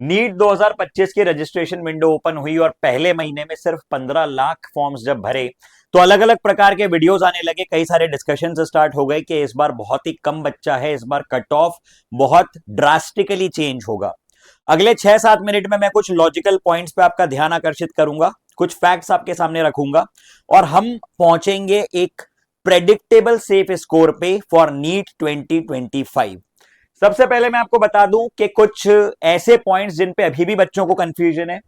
NEET 2025 की registration window open हुई और पहले महीने में सिर्फ 15 लाख फॉर्म्स जब भरे तो अलग अलग प्रकार के वीडियोस आने लगे, कई सारे डिस्कशन स्टार्ट हो गए कि इस बार बहुत ही कम बच्चा है, इस बार कट ऑफ बहुत ड्रास्टिकली चेंज होगा। अगले 6-7 मिनट में मैं कुछ लॉजिकल पॉइंट्स पे आपका ध्यान आकर्षित करूंगा, कुछ फैक्ट्स आपके सामने रखूंगा और हम पहुंचेंगे एक प्रेडिक्टेबल सेफ स्कोर पे फॉर नीट 2025। सबसे पहले मैं आपको बता दूं कि कुछ ऐसे पॉइंट्स जिन पे अभी भी बच्चों को कंफ्यूजन है।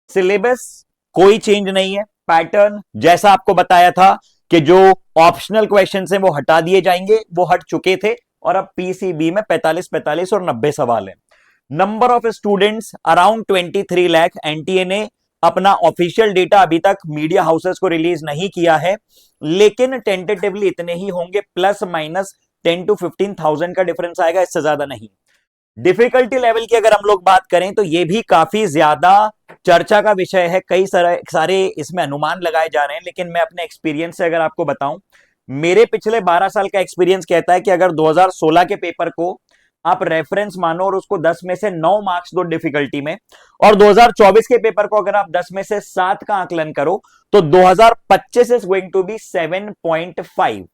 सिलेबस कोई चेंज नहीं है, पैटर्न जैसा आपको बताया था कि जो ऑप्शनल क्वेश्चंस हैं वो हटा दिए जाएंगे, वो हट चुके थे और अब पीसीबी में 45 45 और 90 सवाल है। Number of students around 23 lakh. NTA ने अपना ऑफिशियल डेटा अभी तक मीडिया हाउसेस को रिलीज नहीं किया है, लेकिन टेंटेटिवली इतने ही होंगे, प्लस माइनस 10 to 15,000 का डिफरेंस आएगा, इससे ज्यादा नहीं। डिफिकल्टी लेवल की अगर हम लोग बात करें तो ये भी काफी ज्यादा चर्चा का विषय है, कई सारे इसमें अनुमान लगाए जा रहे हैं, लेकिन मैं अपने एक्सपीरियंस से अगर आपको बताऊं, मेरे पिछले 12 साल का एक्सपीरियंस कहता है कि अगर 2016 के पेपर को आप रेफरेंस मानो और उसको 10 में से 9 मार्क्स दो डिफिकल्टी में, और 2024 के पेपर को अगर आप 10 में से 7 का आकलन करो तो 2025 is going to be 7.5।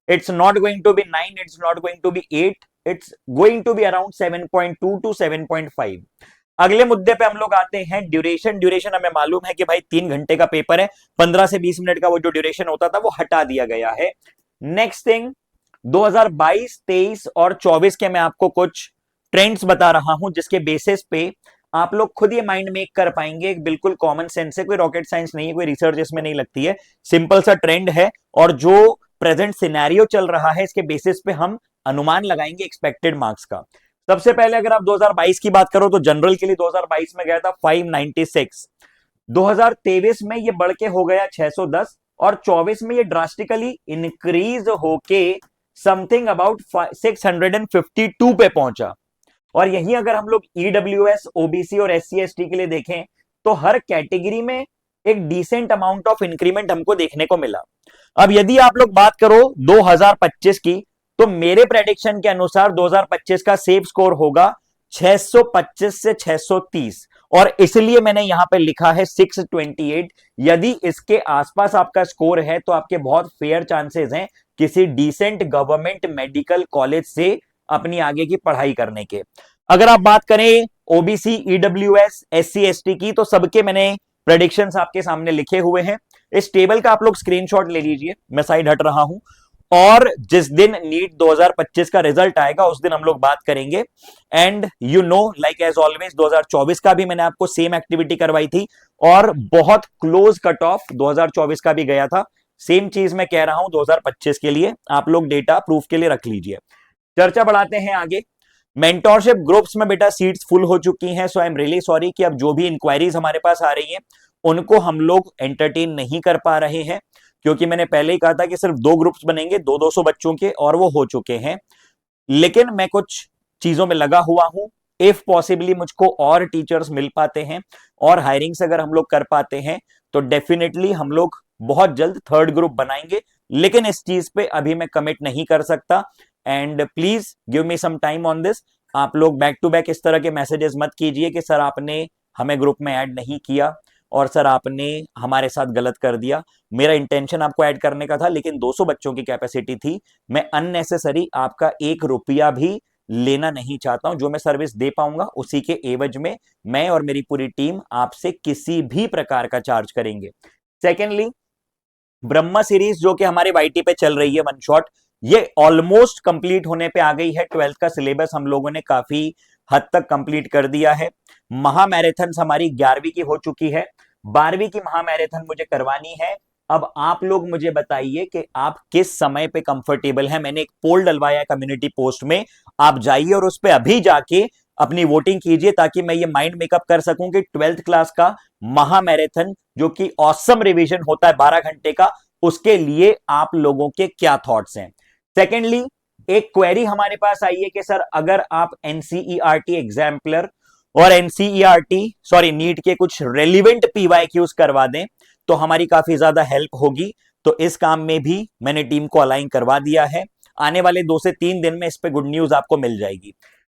It's not going to be 9, it's not going to be 8, it's going to be around 7.2 to 7.5। अगले मुद्दे पे हम लोग आते हैं ड्यूरेशन। ड्यूरेशन हमें मालूम है कि भाई 3 घंटे का पेपर है, 15 से 20 मिनट का वो जो ड्यूरेशन होता था वो हटा दिया गया है। नेक्स्ट थिंग, 2022, 23 और 24 के मैं आपको कुछ ट्रेंड्स बता रहा हूं जिसके बेसिस पे आप लोग खुद ये माइंड मेक कर पाएंगे। एक बिल्कुल कॉमन सेंस है, कोई रॉकेट साइंस नहीं है, कोई रिसर्च इसमें नहीं लगती है, सिंपल सा ट्रेंड है और जो प्रेजेंट सिनेरियो चल रहा है इसके बेसिस पे हम अनुमान लगाएंगे एक्सपेक्टेड मार्क्स का। सबसे पहले अगर आप 2022 की बात करो तो जनरल के लिए 2022 में गया था 596, 2023 में ये बढ़ के हो गया 610 और 24 में ये ड्रास्टिकली इंक्रीज होके समथिंग अबाउट 652 पे पहुंचा। और यही अगर हम लोग ईडब्ल्यूएस, ओबीसी और एससी एसटी के लिए देखें तो हर कैटेगरी में एक डिसेंट अमाउंट ऑफ इंक्रीमेंट हमको देखने को मिला। अब यदि आप लोग बात करो 2025 की तो मेरे प्रेडिक्शन के अनुसार 2025 का सेफ स्कोर होगा 625 से 630 और इसलिए मैंने यहां पे लिखा है 628। यदि इसके आसपास आपका स्कोर है तो आपके बहुत फेयर चांसेस हैं किसी डिसेंट गवर्नमेंट मेडिकल कॉलेज से अपनी आगे की पढ़ाई करने के। अगर आप बात करें ओबीसी, ईडब्ल्यूएस, एससी एसटी की तो सबके मैंने प्रेडिक्शंस आपके सामने लिखे हुए हैं। इस टेबल का आप लोग स्क्रीनशॉट ले लीजिए, मैं साइड हट रहा हूं और जिस दिन नीट 2025 का रिजल्ट आएगा उस दिन हम लोग बात करेंगे। And you know like as always 2024 का भी मैंने आपको सेम एक्टिविटी करवाई थी और बहुत क्लोज कट ऑफ 2024 का भी गया था। सेम चीज मैं कह रहा हूं 2025 के लिए, आप लोग डेटा प्रूफ के लिए रख लीजिए। चर्चा बढ़ाते हैं आगे। मेंटोरशिप ग्रुप्स में बेटा सीट्स फुल हो चुकी हैं, सो आई एम रियली सॉरी कि अब जो भी इंक्वायरीज हमारे पास आ रही हैं उनको हम लोग एंटरटेन नहीं कर पा रहे हैं, क्योंकि मैंने पहले ही कहा था कि सिर्फ 2 ग्रुप्स बनेंगे 200-200 बच्चों के और वो हो चुके हैं। लेकिन मैं कुछ चीजों में लगा हुआ हूं, इफ पॉसिबली मुझको और टीचर्स मिल पाते हैं और हायरिंग्स अगर हम लोग कर पाते हैं तो डेफिनेटली हम लोग बहुत जल्द 3rd ग्रुप बनाएंगे, लेकिन इस चीज पे अभी मैं कमिट नहीं कर सकता। And please give me some time on this. आप लोग बैक टू बैक इस तरह के मैसेजेस मत कीजिए कि सर आपने हमें ग्रुप में ऐड नहीं किया और सर आपने हमारे साथ गलत कर दिया। मेरा इंटेंशन आपको ऐड करने का था, लेकिन 200 बच्चों की कैपेसिटी थी, मैं अननेसेसरी आपका 1 रुपया भी लेना नहीं चाहता हूं। जो मैं सर्विस दे पाऊंगा उसी के एवज में मैं और मेरी पूरी टीम आपसे किसी भी प्रकार का चार्ज करेंगे। सेकेंडली, ब्रह्मा सीरीज जो कि हमारे वाईटी पे चल रही है वन शॉट, ये ऑलमोस्ट कंप्लीट होने पे आ गई है। 12th का सिलेबस हम लोगों ने काफी हद तक कंप्लीट कर दिया है। महामैराथन हमारी 11वीं की हो चुकी है, 12वीं की महामैराथन मुझे करवानी है। अब आप लोग मुझे बताइए कि आप किस समय पे कंफर्टेबल हैं। मैंने एक पोल डलवाया कम्युनिटी पोस्ट में, आप जाइए और उस पर अभी जाके अपनी वोटिंग कीजिए ताकि मैं ये माइंड मेकअप कर सकूं कि 12th क्लास का महामैराथन जो कि ऑसम रिवीजन होता है 12 घंटे का, उसके लिए आप लोगों के क्या थॉट्स हैं। सेकेंडली, एक क्वेरी हमारे पास आई है कि सर अगर आप एनसीईआरटी एग्जाम्पलर और एनसीईआरटी सॉरी नीट के कुछ रेलिवेंट पीवाईक्यूज करवा दें तो हमारी काफी ज्यादा हेल्प होगी। तो इस काम में भी मैंने टीम को अलाइन करवा दिया है। आने वाले 2 से 3 दिन में इस पे गुड न्यूज आपको मिल जाएगी।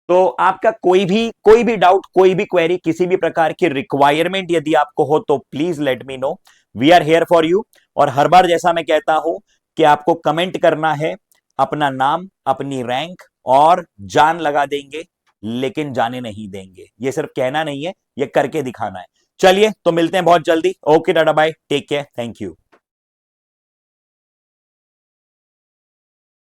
तो आपका कोई भी डाउट, कोई भी क्वेरी, किसी भी प्रकार की रिक्वायरमेंट यदि आपको हो तो please let me know, we are here for you. और हर बार जैसा मैं कहता हूं कि आपको कमेंट करना है, अपना नाम, अपनी रैंक और जान लगा देंगे, लेकिन जाने नहीं देंगे। ये सिर्फ कहना नहीं है, ये करके दिखाना है। चलिए तो मिलते हैं बहुत जल्दी। Okay tata bye, take care, thank you.